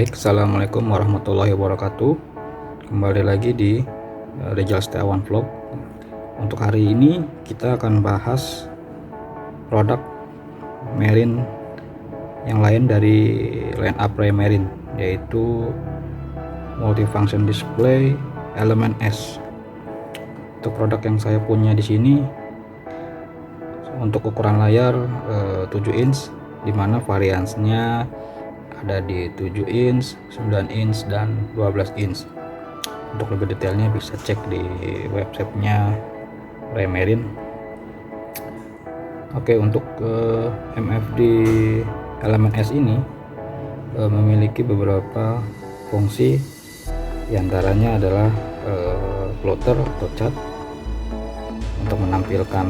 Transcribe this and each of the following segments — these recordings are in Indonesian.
Baik, assalamualaikum warahmatullahi wabarakatuh. Kembali lagi di Rizal Setiawan Vlog. Untuk hari ini kita akan bahas produk Marine yang lain dari line up Ray Marine, yaitu multifunction display Element S. Untuk produk yang saya punya di sini, untuk ukuran layar 7 inch, dimana variansinya ada di 7 inch, 9 inch, dan 12 inch. Untuk lebih detailnya bisa cek di websitenya Ray Marine. Oke, untuk MFD Element S ini memiliki beberapa fungsi, diantaranya adalah plotter atau cat untuk menampilkan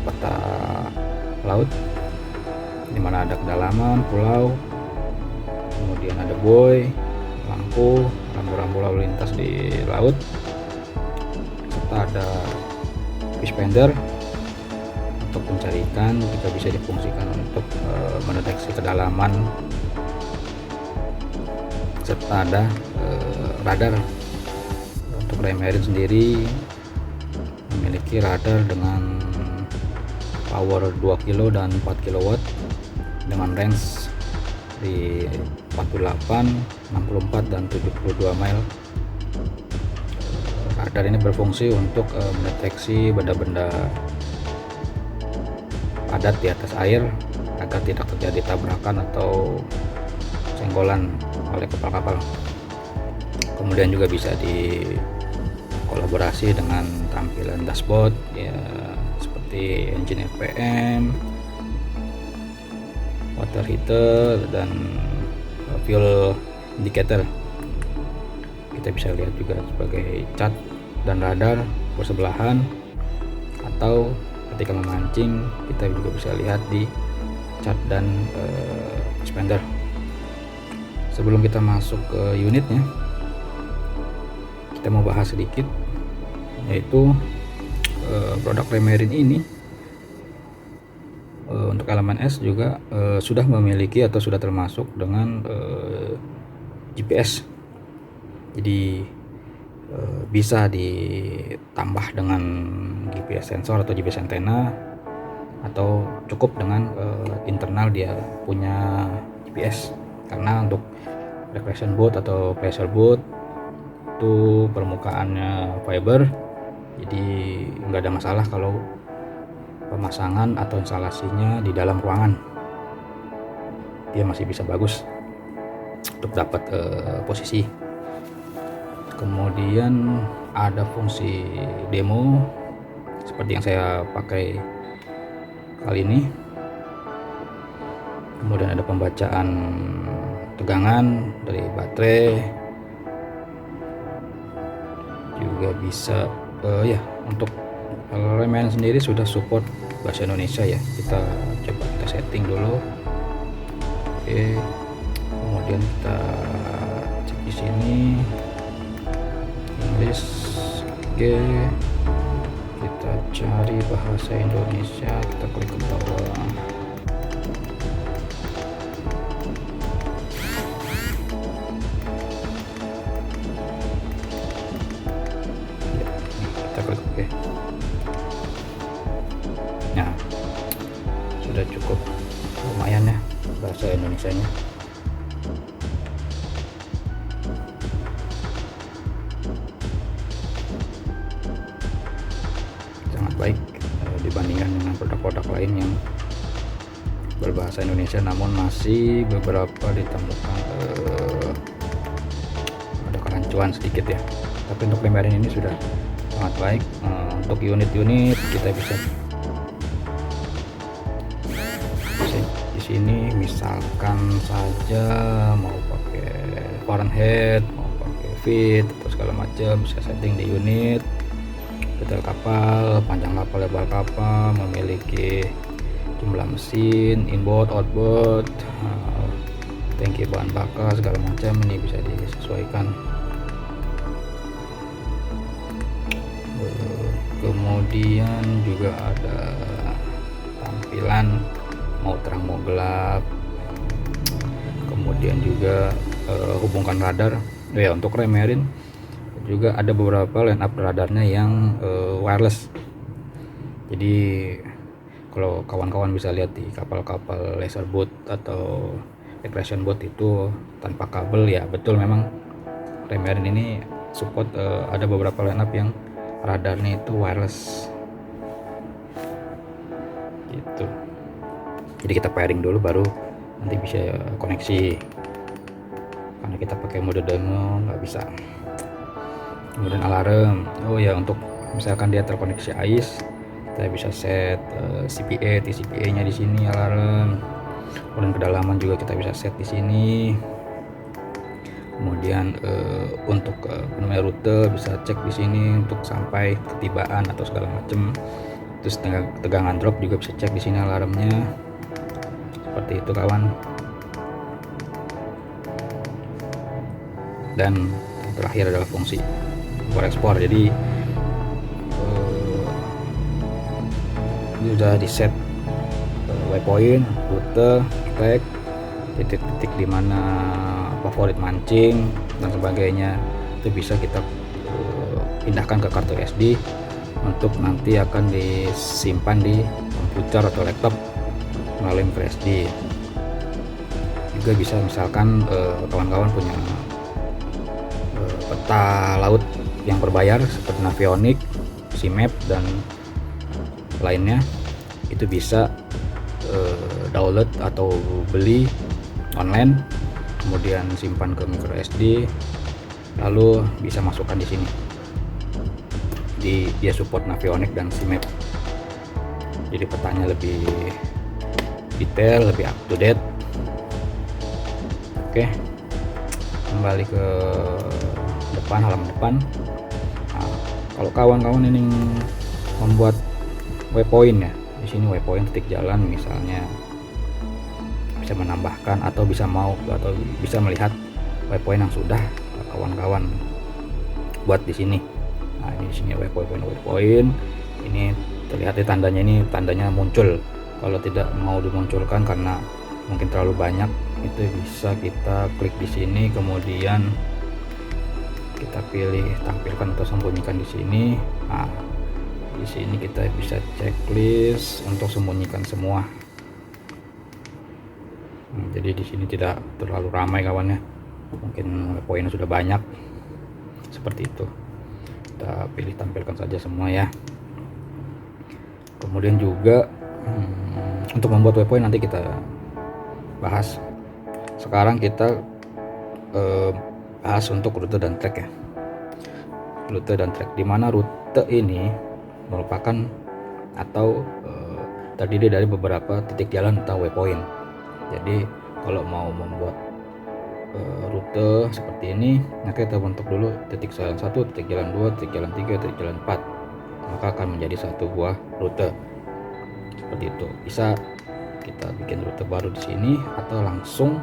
peta laut, dimana ada kedalaman, pulau, kemudian ada buoy, lampu, rambu-rambu lalu lintas di laut, serta ada fish finder untuk mencari ikan, juga bisa difungsikan untuk mendeteksi kedalaman, serta ada radar. Untuk Ray Marine sendiri memiliki radar dengan power 2 kilo dan 4 kW dengan range di 48, 64, dan 72 mile. Radar ini berfungsi untuk mendeteksi benda-benda padat di atas air agar tidak terjadi tabrakan atau senggolan oleh kapal-kapal. Kemudian juga bisa dikolaborasi dengan tampilan dashboard, ya, seperti engine RPM, water heater, dan fuel indicator. Kita bisa lihat juga sebagai cat dan radar bersebelahan, atau ketika memancing kita juga bisa lihat di cat dan expander. Sebelum kita masuk ke unitnya, kita mau bahas sedikit, yaitu produk Ray Marine ini untuk Element S juga sudah memiliki atau sudah termasuk dengan GPS. Jadi bisa ditambah dengan GPS sensor atau GPS antena, atau cukup dengan internal dia punya GPS. Karena untuk recreation boat atau pleasure boat itu permukaannya fiber, jadi nggak ada masalah kalau pemasangan atau instalasinya di dalam ruangan, dia masih bisa bagus untuk dapat posisi. Kemudian ada fungsi demo seperti yang saya pakai kali ini. Kemudian ada pembacaan tegangan dari baterai, juga bisa ya, untuk Ray Marine sendiri sudah support bahasa Indonesia ya. Kita coba kita setting dulu. Oke, kemudian kita cek di sini English. Oke, kita cari bahasa Indonesia, kita klik ke bawah. Kita klik OK. Nah, sudah cukup lumayan ya bahasa Indonesianya. Sangat baik dibandingkan dengan produk-produk lain yang berbahasa Indonesia, namun masih beberapa ditemukan ada kerancuan sedikit ya. Tapi untuk Ray Marine ini sudah sangat baik. Untuk unit-unit kita bisa di sini, misalkan saja mau pakai Fahrenheit, mau pakai feet atau segala macam, bisa setting di unit, detail kapal, panjang kapal, lebar kapal, memiliki jumlah mesin, inboard, outboard, tangki bahan bakar, segala macam ini bisa disesuaikan. Kemudian juga ada tampilan mau terang mau gelap, kemudian kemudian juga hubungkan radar. Ya, untuk rem Marine juga ada beberapa line up radarnya yang wireless. Jadi kalau kawan-kawan bisa lihat di kapal-kapal laser boat atau aggression boat itu tanpa kabel, ya betul, memang rem Marine ini support ada beberapa line up yang radarnya itu wireless gitu. Jadi kita pairing dulu baru nanti bisa koneksi, karena kita pakai mode demo nggak bisa. Kemudian alarm, oh ya, untuk misalkan dia terkoneksi AIS, kita bisa set CPA, TCPA nya di sini alarm. Kemudian kedalaman juga kita bisa set di sini. Kemudian untuk namanya rute bisa cek di sini untuk sampai ketibaan atau segala macam. Terus tegangan drop juga bisa cek di sini alarmnya. Seperti itu kawan. Dan terakhir adalah fungsi ekspor. Jadi ini sudah di set waypoint, rute, track, titik-titik di mana favorit mancing dan sebagainya. Itu bisa kita pindahkan ke kartu SD untuk nanti akan disimpan di komputer atau laptop melalui microSD. Juga bisa misalkan kawan-kawan punya peta laut yang berbayar seperti Navionics, CMap dan lainnya, itu bisa download atau beli online, kemudian simpan ke microSD, lalu bisa masukkan di sini. Dia support Navionics dan CMap, jadi petanya lebih detail, lebih up to date. Oke, kembali ke depan, halaman depan. Nah, kalau kawan-kawan ini membuat waypoint, ya di sini waypoint titik jalan misalnya, bisa menambahkan atau bisa melihat waypoint yang sudah kawan-kawan buat di sini. Nah, ini di sini waypoint ini terlihat di tandanya, ini tandanya muncul. Kalau tidak mau dimunculkan karena mungkin terlalu banyak, itu bisa kita klik di sini, kemudian kita pilih tampilkan atau sembunyikan di sini. Nah, di sini kita bisa checklist untuk sembunyikan semua. Jadi di sini tidak terlalu ramai kawannya, mungkin poinnya sudah banyak, seperti itu. Kita pilih tampilkan saja semua ya. Kemudian juga untuk membuat waypoint nanti kita bahas. Sekarang kita bahas untuk rute dan track ya. Rute dan track, dimana rute ini merupakan atau terdiri dari beberapa titik jalan atau waypoint. Jadi kalau mau membuat rute seperti ini, maka kita bentuk dulu titik jalan 1, titik jalan 2, titik jalan 3, titik jalan 4, maka akan menjadi satu buah rute. Seperti itu. Bisa kita bikin rute baru di sini atau langsung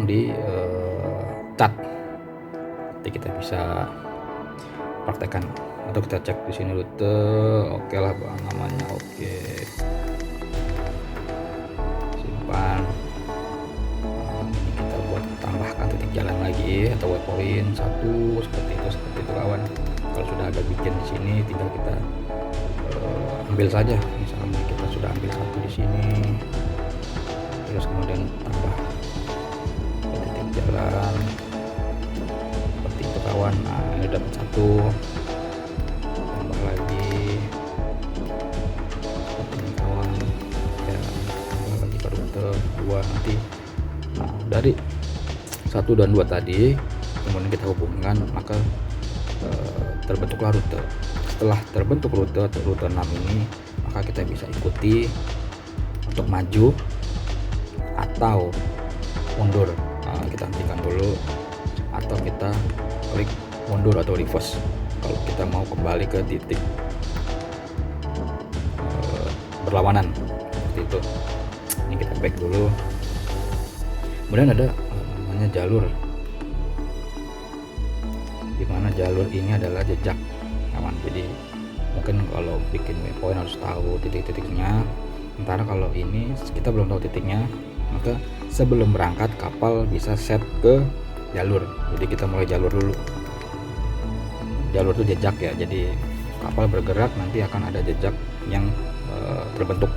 di cat. Nanti kita bisa praktekkan atau kita cek di sini rute. Oke lah bang, namanya oke, simpan. Ini kita buat tambahkan titik jalan lagi atau waypoint 1, seperti itu kawan. Kalau sudah ada bikin di sini, tinggal kita ambil saja. Misalnya kita sudah ambil 1 di sini, terus kemudian tambah titik jalan seperti itu kawan. Nah, ini dapat 1, tambah lagi seperti ini kawan ya, tambah lagi ke rute 2 nanti. Nah, dari 1 dan 2 tadi kemudian kita hubungkan, maka terbentuklah rute. Setelah terbentuk rute atau rute 6 ini, maka kita bisa ikuti untuk maju atau mundur. Nah, kita hentikan dulu, atau kita klik mundur atau reverse kalau kita mau kembali ke titik berlawanan, seperti itu. Ini kita back dulu. Kemudian ada namanya jalur, dimana jalur ini adalah jejak kawan. Jadi mungkin kalau bikin waypoint harus tahu titik-titiknya. Sementara kalau ini kita belum tahu titiknya, maka sebelum berangkat kapal bisa set ke jalur. Jadi kita mulai jalur dulu. Jalur itu jejak ya, jadi kapal bergerak nanti akan ada jejak yang terbentuk.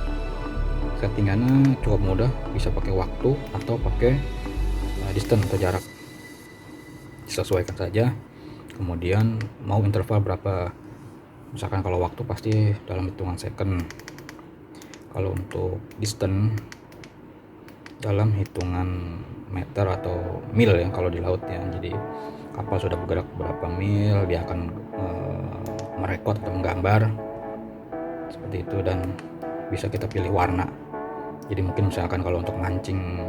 Settingannya cukup mudah, bisa pakai waktu atau pakai distance atau jarak, disesuaikan saja. Kemudian mau interval berapa, misalkan kalau waktu pasti dalam hitungan second, kalau untuk distance dalam hitungan meter atau mil ya kalau di laut ya. Jadi kapal sudah bergerak berapa mil, dia akan merekod atau menggambar seperti itu, dan bisa kita pilih warna. Jadi mungkin misalkan kalau untuk mancing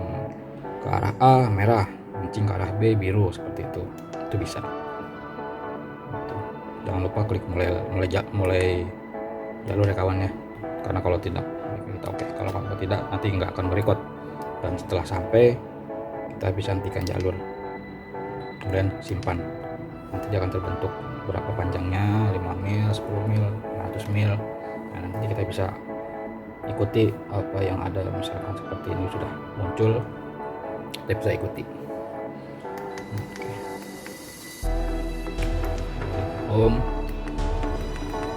ke arah A merah, mancing ke arah B biru, seperti itu bisa. Gitu. Jangan lupa klik mulai jalur ya kawan ya, karena kalau tidak kita oke, kalau tidak nanti nggak akan merekod. Dan setelah sampai kita bisa hentikan jalur, kemudian simpan. Nanti dia akan terbentuk berapa panjangnya, 5 mil, 10 mil, 100 mil. Nah, nanti kita bisa ikuti apa yang ada. Misalkan seperti ini sudah muncul, kita bisa ikuti.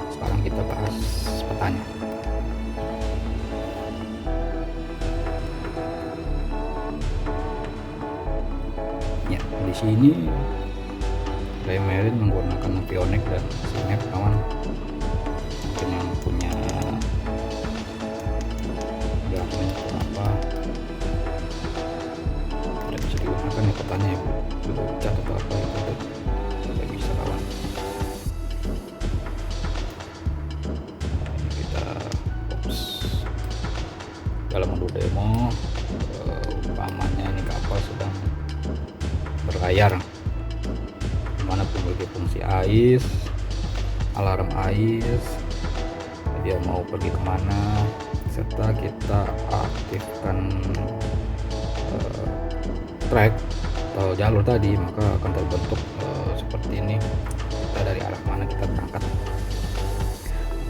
Sekarang kita bahas petanya. Ya, di sini Raymarine menggunakan Navionics dan CMap kawan. Mungkin yang punya apa tidak bisa digunakan ya petanya ya, cat atau apa itu tidak bisa kawan. Ini kita dalam mode demo, umpamanya ini kapal sedang berlayar, dimana memiliki fungsi AIS, alarm AIS, dia mau pergi kemana, serta kita aktifkan track atau jalur tadi, maka akan terbentuk seperti ini, kita dari arah mana kita berangkat.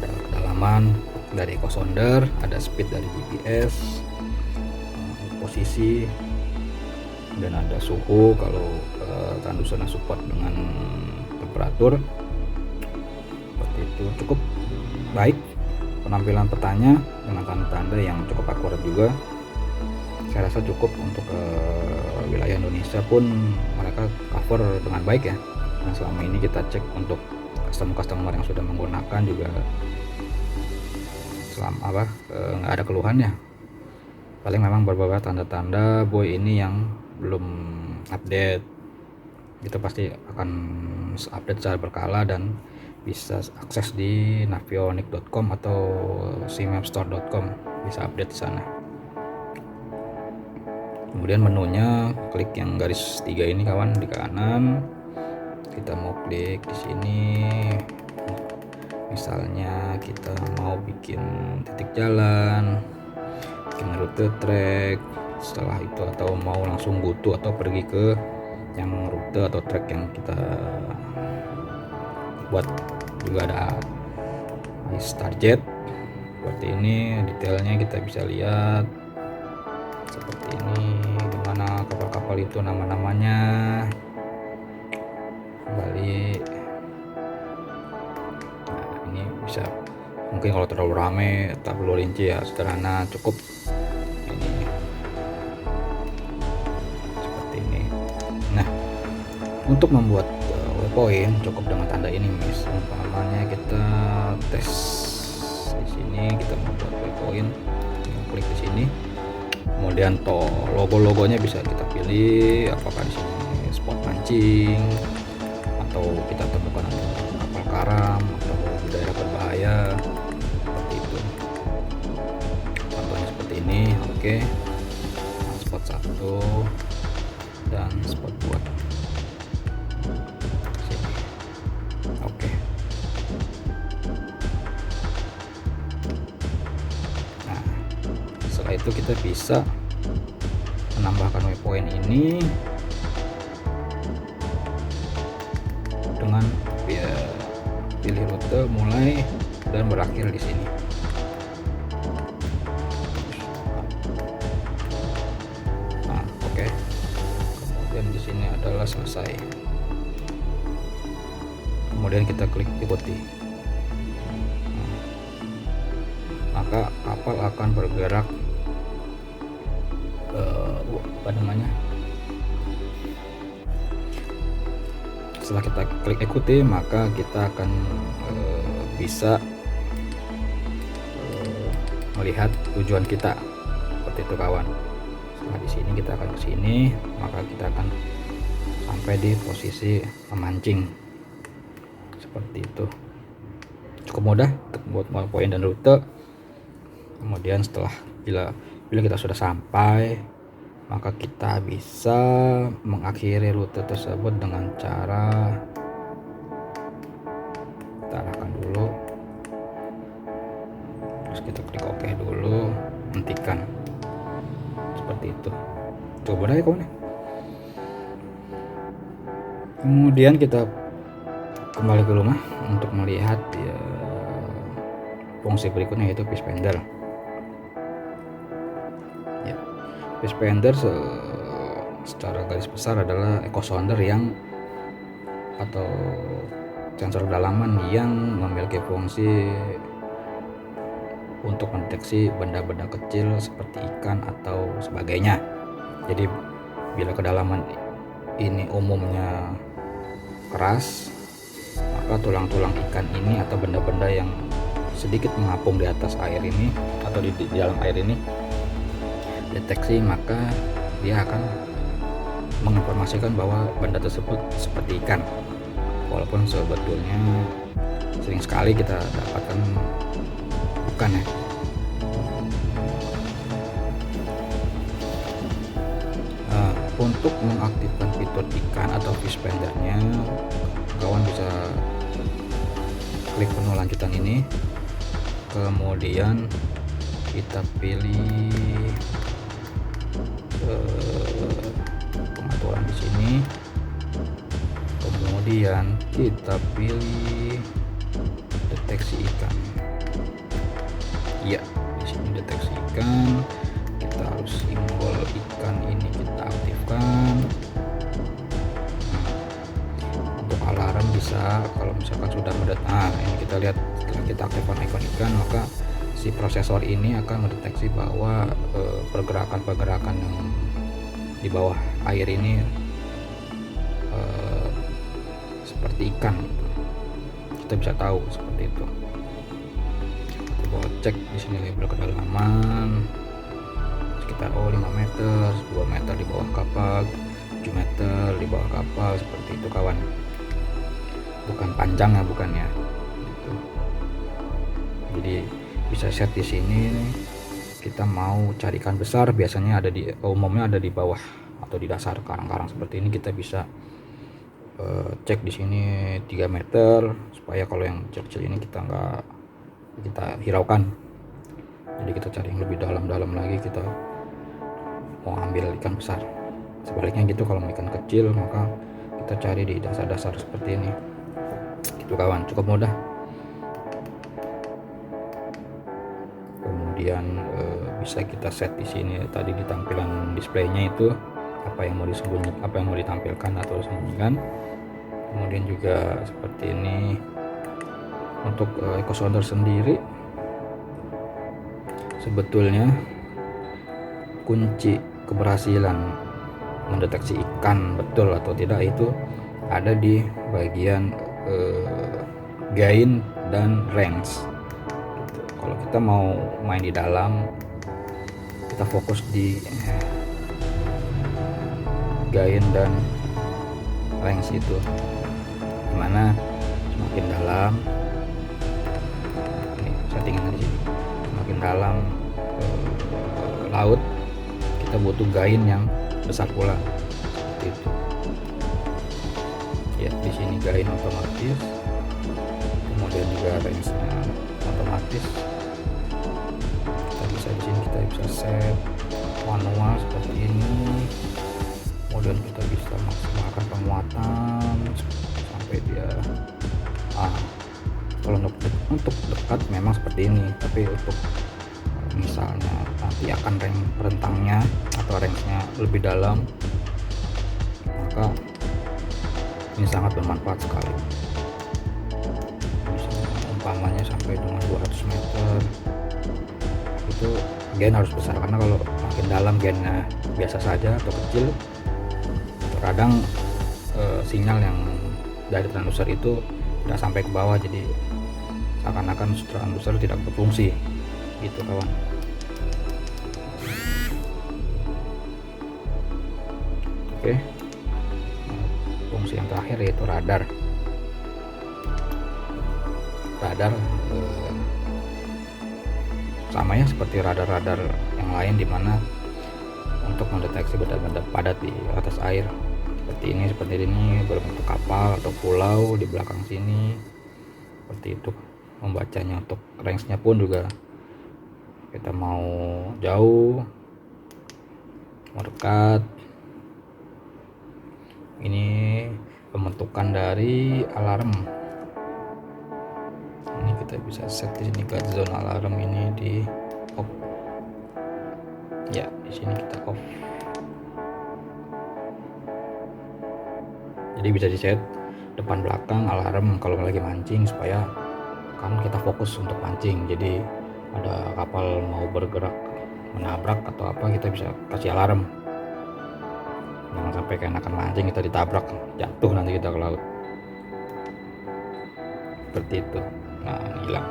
Ada kedalaman dari eco sounder, ada speed dari GPS, posisi, dan ada suhu kalau Tandusana support dengan temperatur. Seperti itu, cukup baik penampilan petanya dengan tanda-tanda yang cukup akurat juga. Saya rasa cukup untuk wilayah Indonesia pun mereka cover dengan baik ya. Nah, selama ini kita cek untuk customer yang sudah menggunakan juga nggak ada keluhan ya. Paling memang beberapa tanda-tanda buoy ini yang belum update, itu pasti akan update secara berkala dan bisa akses di navionics.com atau cmapstore.com, bisa update di sana. Kemudian menunya klik yang garis 3 ini kawan di kanan. Kita mau klik di sini. Misalnya kita mau bikin titik jalan, bikin rute trek, setelah itu atau mau langsung butuh atau pergi ke yang rute atau trek yang kita buat. Juga ada target seperti ini, detailnya kita bisa lihat seperti ini, dimana kapal-kapal itu nama-namanya kembali. Nah, ini bisa, mungkin kalau terlalu rame tak perlu rinci ya, sederhana cukup ini seperti ini. Nah, untuk membuat waypoint cukup dengan tanda ini guys. Umpamanya kita tes di sini, kita membuat waypoint, klik di sini, kemudian logo-logonya bisa kita pilih, apakah di sini spot mancing atau kita temukan kapal karam atau di daerah berbahaya, seperti itu. Contohnya seperti ini. Oke. Nah, spot 1 dan spot 2 sini. Oke. Nah, setelah itu kita bisa menambahkan waypoint ini dengan pilih rute mulai dan berakhir di sini. ini adalah selesai. Kemudian kita klik ikuti. Maka kapal akan bergerak setelah kita klik ikuti, maka kita akan bisa melihat tujuan kita seperti itu kawan. Setelah di sini kita akan ke sini, maka kita akan sampai di posisi memancing seperti itu. Cukup mudah untuk buat poin dan rute. Kemudian setelah bila kita sudah sampai, maka kita bisa mengakhiri rute tersebut dengan cara kita arahkan dulu, terus kita klik OK dulu, hentikan seperti itu. Coba deh kawan. Kemudian kita kembali ke rumah untuk melihat fungsi berikutnya, yaitu Fishfinder. Fishfinder secara garis besar adalah echo sounder atau sensor kedalaman yang memiliki fungsi untuk mendeteksi benda-benda kecil seperti ikan atau sebagainya. Jadi bila kedalaman ini umumnya keras, maka tulang-tulang ikan ini atau benda-benda yang sedikit mengapung di atas air ini atau di dalam air ini deteksi, maka dia akan menginformasikan bahwa benda tersebut seperti ikan, walaupun sebetulnya sering sekali kita dapatkan bukan ya. Untuk mengaktifkan fitur ikan atau Fishfindernya, kawan bisa klik menu lanjutan ini, kemudian kita pilih pengaturan di sini, kemudian kita pilih deteksi ikan. Ya, di sini deteksi ikan, kita harus simbol ikan ini kita aktifkan. Untuk alarm bisa kalau misalkan sudah mendatang. Ini kita lihat setelah kita aktifkan ikon ikan, maka si prosesor ini akan mendeteksi bahwa pergerakan-pergerakan yang di bawah air ini seperti ikan. Kita bisa tahu seperti itu. Kita cek di sini label kedalaman sekitar 5 meter, 2 meter di bawah kapal, 7 meter di bawah kapal, seperti itu kawan. Bukan panjang ya, bukan ya. Gitu. Jadi bisa set di sini. Kita mau cari ikan besar, biasanya umumnya ada di bawah atau di dasar karang-karang seperti ini. Kita bisa cek di sini 3 meter supaya kalau yang kecil-kecil ini kita hiraukan. Jadi kita cari yang lebih dalam-dalam lagi, kita mau ambil ikan besar. Sebaliknya gitu, kalau ikan kecil maka kita cari di dasar-dasar seperti ini. Gitu kawan, cukup mudah. Kemudian bisa kita set di sini tadi di tampilan displaynya itu apa yang mau ditampilkan atau disembunyikan. Kemudian juga seperti ini untuk echo sounder sendiri. Sebetulnya kunci keberhasilan mendeteksi ikan betul atau tidak itu ada di bagian gain dan range. Kalau kita mau main di dalam, kita fokus di gain dan range itu, dimana semakin dalam, ini settingan di sini, semakin dalam laut, kita butuh gain yang besar pula, seperti itu. Ya, di sini gain otomatis, kemudian juga range-nya otomatis. Di sini kita bisa set manual seperti ini, kemudian kita bisa maksimalkan penguatan sampai dia kalau untuk dekat memang seperti ini, tapi untuk misalnya nanti akan rentangnya atau range-nya lebih dalam, maka ini sangat bermanfaat sekali. Bisa umpamanya sampai dengan 200 meter itu gen harus besar, karena kalau makin dalam gennya biasa saja atau kecil, terkadang sinyal yang dari transducer itu tidak sampai ke bawah, jadi seakan-akan transducer tidak berfungsi gitu kawan. Oke, fungsi yang terakhir yaitu radar. Sama ya seperti radar-radar yang lain, dimana untuk mendeteksi benda-benda padat di atas air seperti ini berbentuk kapal atau pulau di belakang sini, seperti itu. Membacanya untuk range-nya pun juga, kita mau jauh, mau dekat. Ini pembentukan dari alarm. Ini kita bisa set di sini ke zone alarm ini di off. Ya, di sini kita off. Jadi bisa di set depan belakang alarm kalau lagi mancing, supaya kan kita fokus untuk mancing. Jadi ada kapal mau bergerak menabrak atau apa, kita bisa kasih alarm. Jangan sampai keenakan mancing kita ditabrak, jatuh nanti kita ke laut. Seperti itu. Nah, hilang.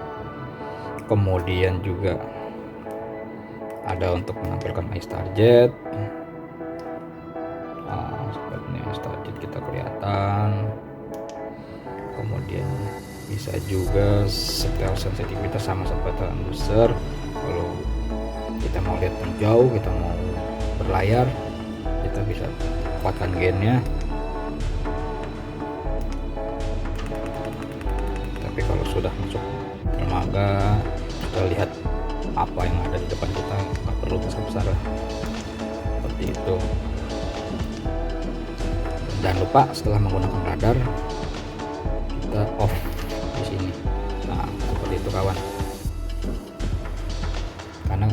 Kemudian juga ada untuk menampilkan ice target. Seperti ini ice target kita kelihatan. Kemudian bisa juga setel sensitivitas sama seperti transducer. Kalau kita mau lihat jauh, kita mau berlayar, kita bisa kuatkan gennya. Tapi kalau sudah masuk dermaga, kita lihat apa yang ada di depan kita, nggak perlu besar-besar seperti itu. Jangan lupa setelah menggunakan radar, kita off di sini. Nah, seperti itu kawan. Karena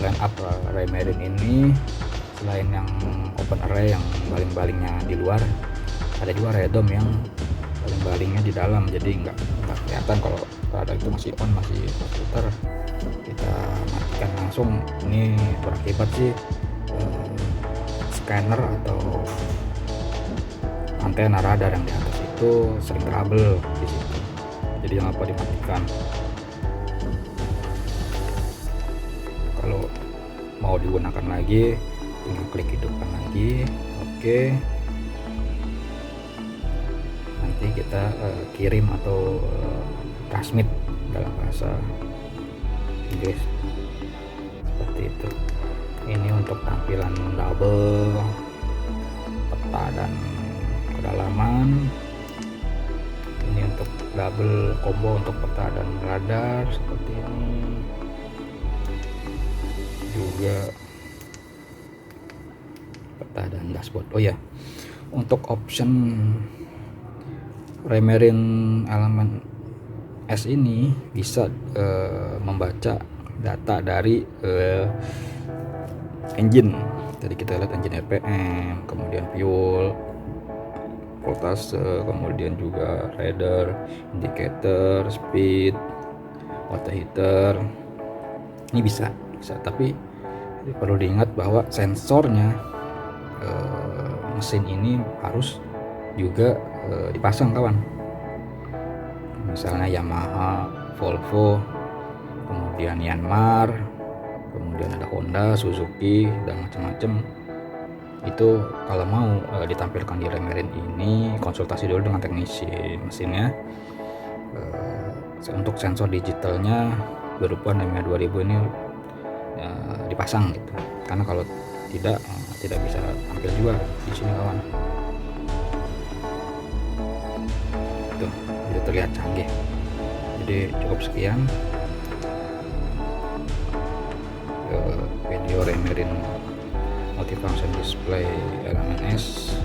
line up raymarine ini selain yang open array yang baling-balingnya di luar, ada juga radome yang baling-balingnya di dalam, jadi nggak kelihatan kalau radar itu masih on, masih putar. Kita matikan langsung. Ini berakibat sih scanner atau antena radar yang di atas itu sering trouble di situ, jadi jangan lupa dimatikan. Kalau mau digunakan lagi, tinggal klik hidupkan lagi. Oke, nanti kita kirim atau transmit dalam bahasa Inggris seperti itu. Ini untuk tampilan double, peta dan kedalaman. Ini untuk double combo untuk peta dan radar seperti ini. Juga peta dan dashboard. Oh ya, untuk option raymarine element S ini bisa membaca data dari engine. Tadi kita lihat engine RPM, kemudian fuel, voltase, kemudian juga radar, indicator, speed, water heater. Ini bisa, tapi perlu diingat bahwa sensornya mesin ini harus juga dipasang kawan. Misalnya Yamaha, Volvo, kemudian Yanmar, kemudian ada Honda, Suzuki, dan macam-macam. Itu kalau mau ditampilkan di raymarine ini, konsultasi dulu dengan teknisi mesinnya. Untuk sensor digitalnya berupa NEMA 2000 ini dipasang gitu, karena kalau tidak bisa tampil juga di sini kawan. Tuh, itu terlihat canggih. Jadi cukup sekian video raymarine multifunction display element S.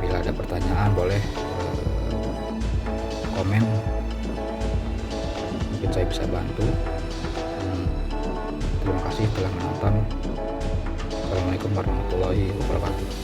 Bila ada pertanyaan boleh komen, mungkin saya bisa bantu. Terima kasih telah menonton. Assalamualaikum warahmatullahi wabarakatuh.